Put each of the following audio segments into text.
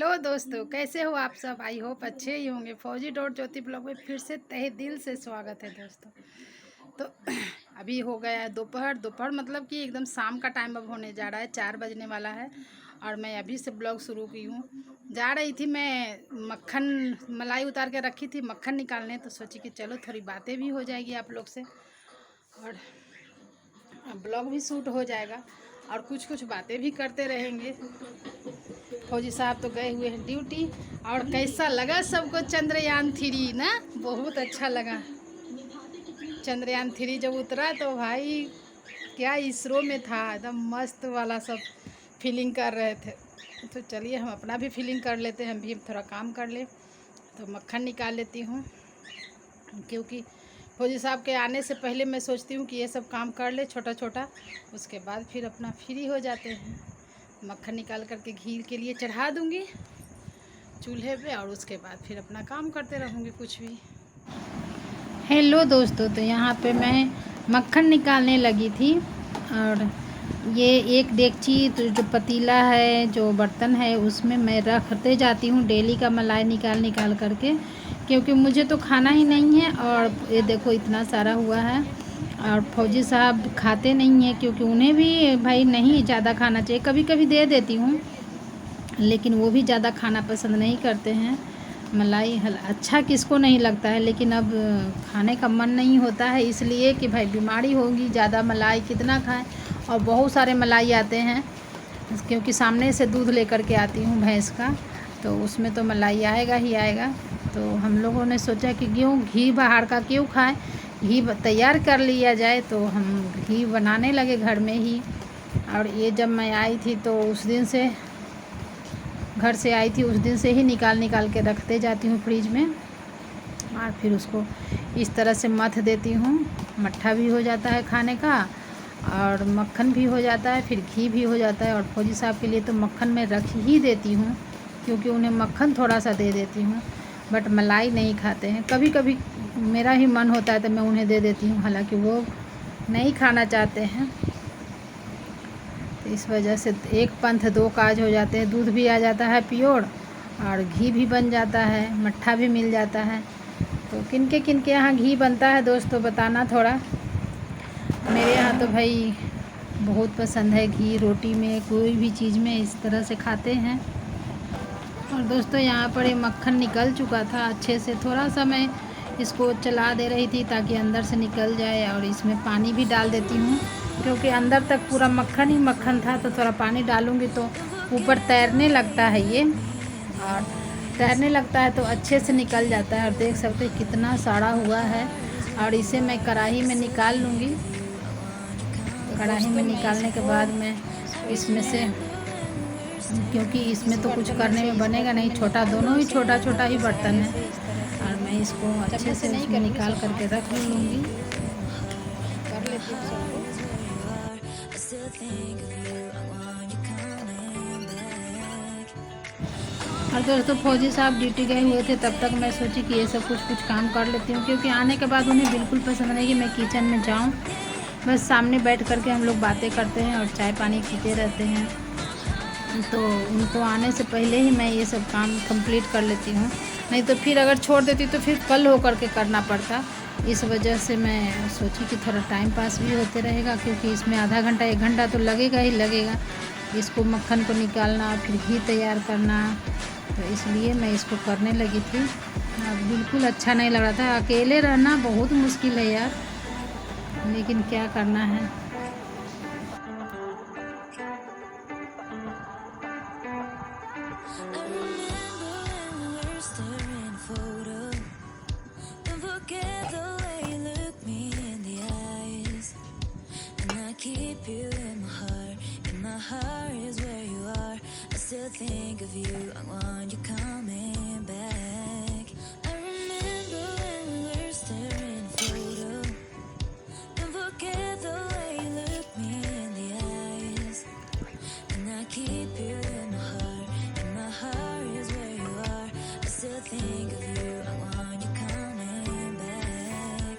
Hello दोस्तों, कैसे हो आप सब। आई होप अच्छे ही होंगे। फौजी डॉट ज्योति ब्लॉग में फिर से तहे दिल से स्वागत है दोस्तों। तो अभी हो गया है दोपहर। दोपहर मतलब कि एकदम शाम का टाइम अब होने जा रहा है, 4 बजने वाला है। और मैं अभी से ब्लॉग शुरू की हूँ। जा रही थी मैं मक्खन मलाई उतार के रखी थी, मक्खन निकालने। तो सोची कि चलो थोड़ी बातें भी हो जाएगी आप लोग से और ब्लॉग भी शूट हो जाएगा और कुछ कुछ बातें भी करते रहेंगे। फौजी साहब तो गए हुए हैं ड्यूटी। और कैसा लगा सबको चंद्रयान 3 ना? बहुत अच्छा लगा। चंद्रयान 3 जब उतरा तो भाई क्या इसरो में था, एकदम मस्त वाला सब फीलिंग कर रहे थे। तो चलिए हम अपना भी फीलिंग कर लेते हैं, हम भी थोड़ा काम कर ले। तो मक्खन निकाल लेती हूँ क्योंकि फौजी साहब के आने से पहले मैं सोचती हूँ कि ये सब काम कर ले छोटा छोटा, उसके बाद फिर अपना फ्री हो जाते हैं। मक्खन निकाल करके घी के लिए चढ़ा दूँगी चूल्हे पे और उसके बाद फिर अपना काम करते रहूँगी कुछ भी। हेलो दोस्तों, तो यहाँ पे मैं मक्खन निकालने लगी थी। और ये एक डेगची तो जो पतीला है, जो बर्तन है, उसमें मैं रखते जाती हूँ डेली का मलाई निकाल निकाल करके, क्योंकि मुझे तो खाना ही नहीं है। और ये देखो इतना सारा हुआ है। और फौजी साहब खाते नहीं हैं क्योंकि उन्हें भी भाई नहीं ज़्यादा खाना चाहिए। कभी कभी दे देती हूँ लेकिन वो भी ज़्यादा खाना पसंद नहीं करते हैं। मलाई अच्छा किसको नहीं लगता है, लेकिन अब खाने का मन नहीं होता है इसलिए कि भाई बीमारी होगी, ज़्यादा मलाई कितना खाएं। और बहुत सारे मलाई आते हैं क्योंकि सामने से दूध लेकर के आती हूँ भैंस का, तो उसमें तो मलाई आएगा ही आएगा। तो हम लोगों ने सोचा कि क्यों घी बाहर का क्यों खाएं, घी तैयार कर लिया जाए। तो हम घी बनाने लगे घर में ही। और ये जब मैं आई थी तो उस दिन से, घर से आई थी उस दिन से ही निकाल निकाल के रखते जाती हूँ फ्रिज में। और फिर उसको इस तरह से मथ देती हूँ, मट्ठा भी हो जाता है खाने का और मक्खन भी हो जाता है, फिर घी भी हो जाता है। और फौजी साहब के लिए तो मक्खन मैं रख ही देती हूँ क्योंकि उन्हें मक्खन थोड़ा सा दे देती हूँ, बट मलाई नहीं खाते हैं। कभी कभी मेरा ही मन होता है तो मैं उन्हें दे देती हूँ, हालांकि वो नहीं खाना चाहते हैं। तो इस वजह से एक पंथ दो काज हो जाते हैं, दूध भी आ जाता है प्योर और घी भी बन जाता है, मट्ठा भी मिल जाता है। तो किनके यहाँ घी बनता है दोस्तों बताना थोड़ा। मेरे यहाँ तो भाई बहुत पसंद है घी, रोटी में कोई भी चीज़ में इस तरह से खाते हैं। और दोस्तों यहाँ पर ये मक्खन निकल चुका था अच्छे से, थोड़ा सा मैं इसको चला दे रही थी ताकि अंदर से निकल जाए। और इसमें पानी भी डाल देती हूँ क्योंकि अंदर तक पूरा मक्खन ही मक्खन था, तो थोड़ा पानी डालूँगी तो ऊपर तैरने लगता है ये, और तैरने लगता है तो अच्छे से निकल जाता है। और देख सकते हैं कितना साड़ा हुआ है। और इसे मैं कढ़ाई में निकाल लूँगी। कढ़ाई में निकालने के बाद मैं इसमें से, क्योंकि इसमें तो कुछ करने में बनेगा नहीं, छोटा दोनों ही छोटा छोटा ही बर्तन है। और मैं इसको अच्छे से इसमें निकाल करके रख लूँगी। कर लेती हूँ सबको। और दोस्तों फौजी साहब ड्यूटी गए हुए थे, तब तक मैं सोची कि ये सब कुछ काम कर लेती हूँ, क्योंकि आने के बाद उन्हें बिल्कुल पसंद नहीं कि मैं किचन में जाऊँ। बस सामने बैठ करके हम लोग बातें करते हैं और चाय पानी पीते रहते हैं। तो उनको आने से पहले ही मैं ये सब काम कंप्लीट कर लेती हूँ, नहीं तो फिर अगर छोड़ देती तो फिर कल हो करके करना पड़ता। इस वजह से मैं सोची कि थोड़ा टाइम पास भी होते रहेगा, क्योंकि इसमें आधा घंटा 1 घंटा तो लगेगा ही लगेगा इसको मक्खन को निकालना, फिर घी तैयार करना। तो इसलिए मैं इसको करने लगी थी। अब बिल्कुल अच्छा नहीं लग रहा था, अकेले रहना बहुत मुश्किल है यार, लेकिन क्या करना है। Keep you in my heart is where you are. I still think of you, I want you coming back. I remember when we were staring photo. Don't forget the way you look me in the eyes. And I keep you in my heart is where you are. I still think of you, I want you coming back.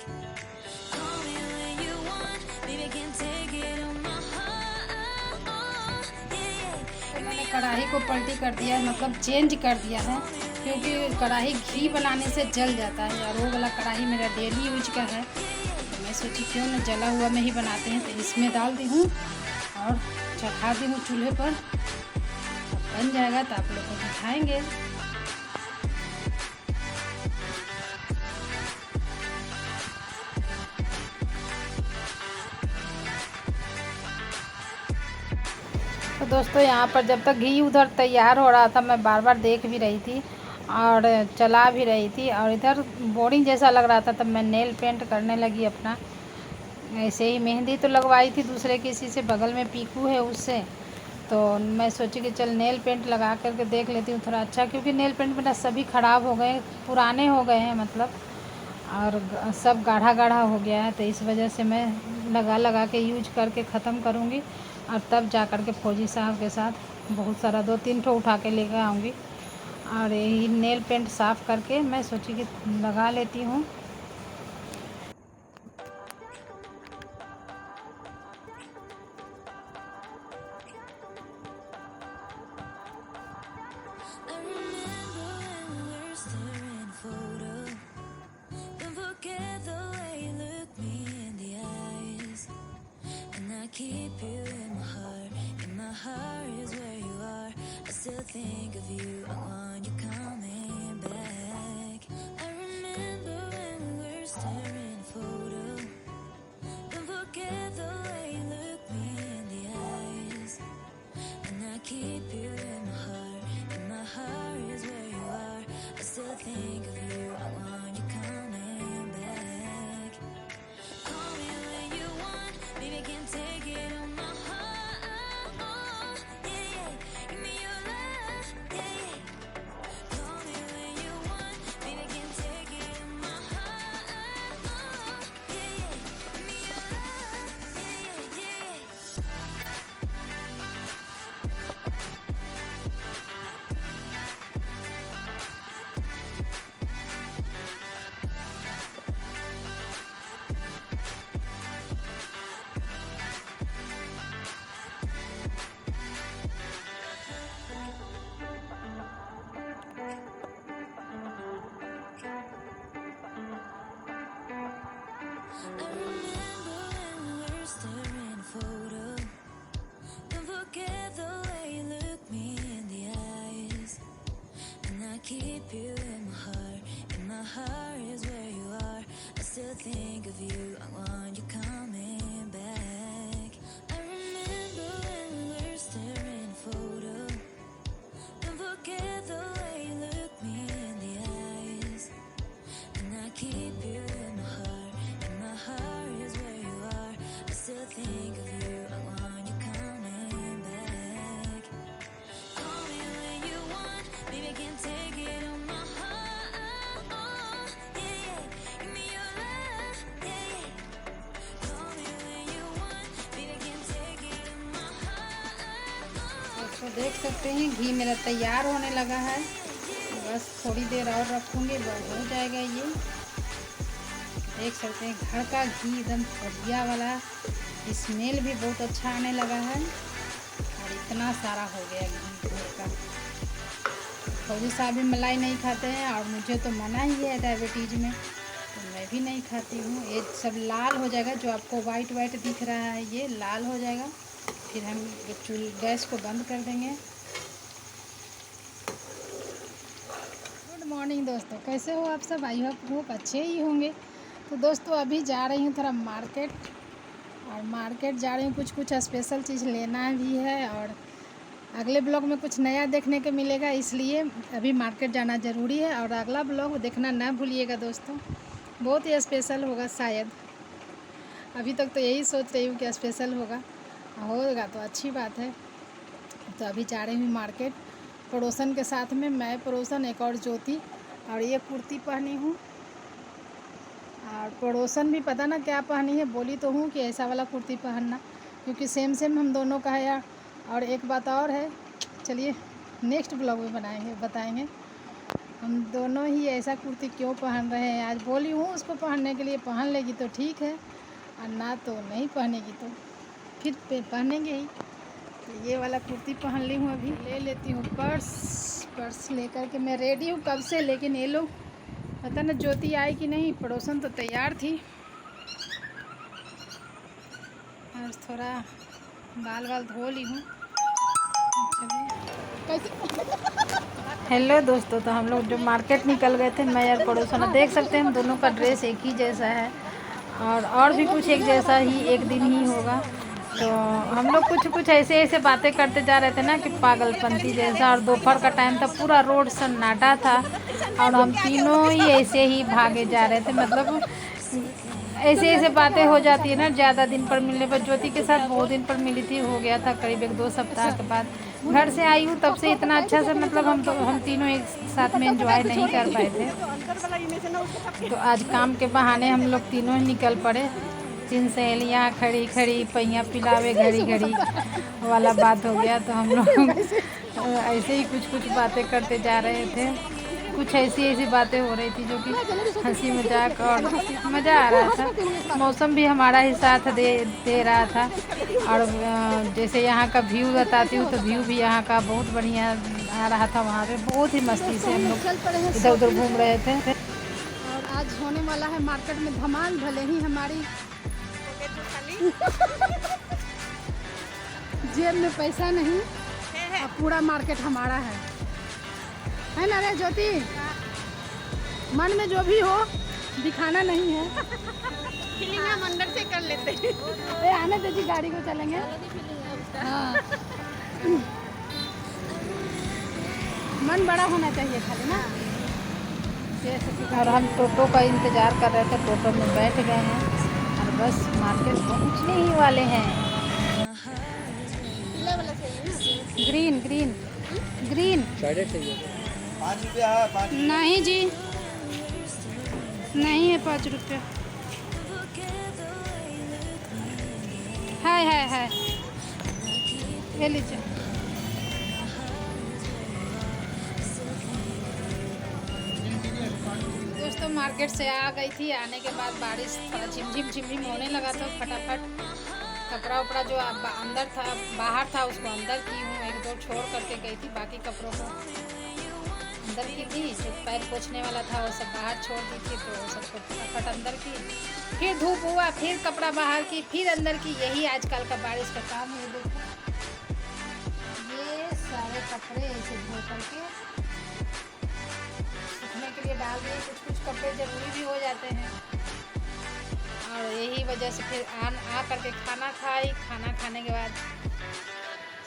Call me when you want, baby, I can't take it on my heart. Yeah, yeah. कढ़ाई को पलटी कर दिया है, मतलब change कर दिया है, क्योंकि कढ़ाई घी बनाने से जल जाता है और वो वाला कढ़ाई मेरा डेली यूज का है। तो मैं सोची क्यों ना जला हुआ में ही बनाते हैं, तो इसमें डाल दी हूँ और चढ़ा दी हूँ चूल्हे पर। बन जाएगा तो आप लोग को दिखाएंगे। तो दोस्तों यहाँ पर जब तक घी उधर तैयार हो रहा था, मैं बार बार देख भी रही थी और चला भी रही थी, और इधर बोरिंग जैसा लग रहा था, तब मैं नेल पेंट करने लगी अपना। ऐसे ही मेहंदी तो लगवाई थी दूसरे किसी से, बगल में पीकू है उससे, तो मैं सोची कि चल नेल पेंट लगा करके देख लेती हूँ थोड़ा अच्छा, क्योंकि नेल पेंट मेरा सभी ख़राब हो गए, पुराने हो गए हैं मतलब, और सब गाढ़ा गाढ़ा हो गया है। तो इस वजह से मैं लगा लगा के यूज करके ख़त्म करूँगी, और तब जा कर के फौजी साहब के साथ बहुत सारा 2-3 ठो उठा के लेकर आऊँगी। और यही नेल पेंट साफ़ करके मैं सोची कि लगा लेती हूँ। Keep you in my heart, and my heart is where you are. I still think of you, I want you coming back. I remember when we were staring a photo. Don't forget the way you look me in the eyes. And I keep you in my heart, and my heart is where you are. I still think of you, I want you coming back. Call me when you want, baby, can't take it on my heart. Yeah, yeah, give me your love, yeah, yeah. Call me when you want, baby, can't take it on my heart. Yeah, yeah, give me your love, yeah, yeah, yeah. I remember when we were staring a photo. Don't forget the way you look me in the eyes. And I keep you in my heart, and my heart is where you are. I still think of you, I want you coming back. I remember when we were staring a photo. Don't forget the way you look me in the eyes. And I keep you in my heart, and my heart is where you are. I still think of you, I want you coming back. Call me when you want, baby, can't take it on my heart. Yeah, yeah, give me your love, yeah, yeah. Call me when you want, baby, can't take it on my heart. तो देख सकते हैं घी मेरा तैयार होने लगा है, बस थोड़ी देर और रखूँगी, बस हो जाएगा ये। देख सकते हैं घर का घी एकदम बढ़िया वाला, स्मेल भी बहुत अच्छा आने लगा है, और इतना सारा हो गया घी घर का। फौजी साहब भी मलाई नहीं खाते हैं, और मुझे तो मना ही है डायबिटीज़ में, तो मैं भी नहीं खाती हूँ। ये सब लाल हो जाएगा, जो आपको वाइट वाइट दिख रहा है ये लाल हो जाएगा, फिर हम गैस को बंद कर देंगे। गुड मॉर्निंग दोस्तों, कैसे हो आप सब? आई होप अच्छे ही होंगे। तो दोस्तों अभी जा रही हूँ थोड़ा मार्केट, और मार्केट जा रही हूँ, कुछ स्पेशल चीज़ लेना भी है, और अगले ब्लॉग में कुछ नया देखने को मिलेगा, इसलिए अभी मार्केट जाना ज़रूरी है। और अगला ब्लॉग देखना ना भूलिएगा दोस्तों, बहुत ही स्पेशल होगा शायद। अभी तक तो यही सोच रही हूँ कि स्पेशल होगा तो अच्छी बात है। तो अभी जा रही हूँ मार्केट पड़ोसन के साथ में, मैं, पड़ोसन, एक और ज्योति, और ये कुर्ती पहनी हूँ, और पड़ोसन भी पता ना क्या पहनी है, बोली तो हूँ कि ऐसा वाला कुर्ती पहनना, क्योंकि सेम हम दोनों का है। और एक बात और है, चलिए नेक्स्ट ब्लॉग में बताएंगे हम दोनों ही ऐसा कुर्ती क्यों पहन रहे हैं। आज बोली हूँ उसको पहनने के लिए, पहन लेगी तो ठीक है, और ना तो नहीं पहनेगी तो फिर पहनेंगे ही। तो ये वाला कुर्ती पहन ली हूँ, अभी ले लेती हूँ पर्स लेकर के मैं रेडी हूँ कब से, लेकिन ये लोग पता ना ज्योति आई कि नहीं। पड़ोसन तो तैयार थी। आज थोड़ा बाल धो ली हूँ। हेलो दोस्तों, तो हम लोग जो मार्केट निकल गए थे, मैं और पड़ोसन, देख सकते हैं हम दोनों का ड्रेस एक ही जैसा है और भी कुछ एक जैसा ही एक दिन ही होगा। तो हम लोग कुछ ऐसे बातें करते जा रहे थे ना कि पागलपंती जैसा। और दोपहर का टाइम था, पूरा रोड सन्नाटा था और हम तीनों ही ऐसे ही भागे जा रहे थे। मतलब ऐसे बातें हो जाती है ना ज़्यादा दिन पर मिलने पर। ज्योति के साथ बहुत दिन पर मिली थी, हो गया था करीब 1-2 सप्ताह के बाद घर से आई हूँ। तब से इतना अच्छा से मतलब हम तीनों एक साथ में एंजॉय नहीं कर पाए थे। तो आज काम के बहाने हम लोग तीनों ही निकल पड़े। 3 सहेलियाँ खड़ी पहिया पिलावे घड़ी वाला बात हो गया। तो हम लोग ऐसे ही कुछ बातें करते जा रहे थे। कुछ ऐसी बातें हो रही थी जो कि हंसी मजाक और मज़ा आ रहा था। मौसम भी हमारा ही साथ दे रहा था। और जैसे यहाँ का व्यू बताती हूँ, तो व्यू भी यहाँ का बहुत बढ़िया आ रहा था। वहाँ पे बहुत ही मस्ती से हम लोग इधर उधर घूम रहे थे। और आज होने वाला है मार्केट में धमाल। भले ही हमारी जेब में पैसा नहीं, अब पूरा मार्केट हमारा है ना रे ज्योति? मन में जो भी हो दिखाना नहीं है। फीलिंग हम अंदर से कर लेते हैं। आने दीजिए, गाड़ी को चलेंगे। हाँ, मन बड़ा होना चाहिए खाली ना। और हम टोटो का इंतज़ार कर रहे थे, टोटो में बैठ गए हैं और बस मार्केट पहुंचने ही वाले हैं। ग्रीन ग्रीन ग्रीन चाहिए। 5 रुपया है, 5 नहीं जी, नहीं है 5 रुपया। है ले लीजिए। दोस्तों मार्केट से आ गई थी। आने के बाद बारिश थोड़ा झिमझिम होने लगा, तो फटाफट कपड़ा उपड़ा जो अंदर था बाहर था उसको अंदर की हूँ। 1-2 छोड़ करके गई थी, बाकी कपड़ों को अंदर की थी। जो पैर पोछने वाला था वो सब बाहर छोड़ दी थी, तो सबको फटाफट अंदर की। फिर धूप हुआ, फिर कपड़ा बाहर की, फिर अंदर की। यही आजकल का बारिश का काम है। देखो ये सारे कपड़े ऐसे धो करके सूखने के लिए डाल दिए। कुछ कपड़े ज़रूरी भी हो जाते हैं और यही वजह से फिर आ करके खाना खाई। खाना खाने के बाद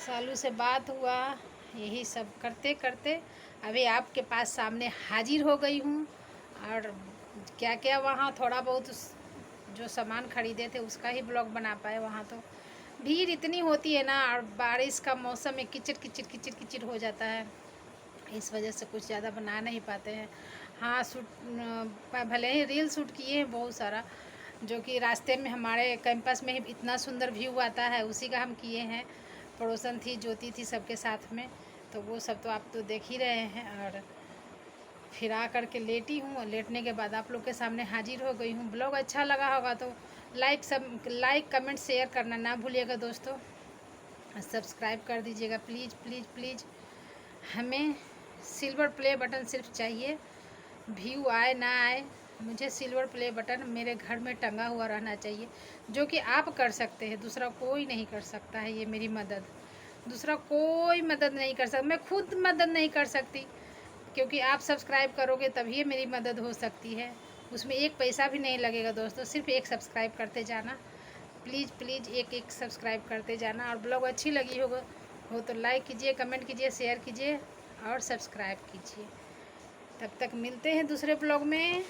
सालू से बात हुआ। यही सब करते करते अभी आपके पास सामने हाजिर हो गई हूँ। और क्या वहाँ थोड़ा बहुत जो सामान ख़रीदे थे उसका ही ब्लॉग बना पाए। वहाँ तो भीड़ इतनी होती है ना, और बारिश का मौसम में किचिर हो जाता है। इस वजह से कुछ ज़्यादा बना नहीं पाते हैं। हाँ, भले ही रील शूट किए हैं बहुत सारा, जो कि रास्ते में हमारे कैंपस में ही इतना सुंदर व्यू आता है, उसी का हम किए हैं। पड़ोसन थी, ज्योति थी, सबके साथ में। तो वो सब तो आप तो देख ही रहे हैं। और फिर आ करके लेटी हूँ। लेटने के बाद आप लोग के सामने हाजिर हो गई हूँ। ब्लॉग अच्छा लगा होगा तो लाइक कमेंट शेयर करना ना भूलिएगा दोस्तों। सब्सक्राइब कर दीजिएगा प्लीज़ प्लीज़ प्लीज़। हमें सिल्वर प्ले बटन सिर्फ चाहिए। व्यू आए ना आए, मुझे सिल्वर प्ले बटन मेरे घर में टंगा हुआ रहना चाहिए, जो कि आप कर सकते हैं। दूसरा कोई नहीं कर सकता है ये मेरी मदद। दूसरा कोई मदद नहीं कर सकता। मैं खुद मदद नहीं कर सकती, क्योंकि आप सब्सक्राइब करोगे तभी मेरी मदद हो सकती है। उसमें एक पैसा भी नहीं लगेगा दोस्तों। सिर्फ एक सब्सक्राइब करते जाना प्लीज़ प्लीज़, एक सब्सक्राइब करते जाना। और ब्लॉग अच्छी लगी हो तो लाइक कीजिए, कमेंट कीजिए, शेयर कीजिए और सब्सक्राइब कीजिए। तब तक मिलते हैं दूसरे ब्लॉग में।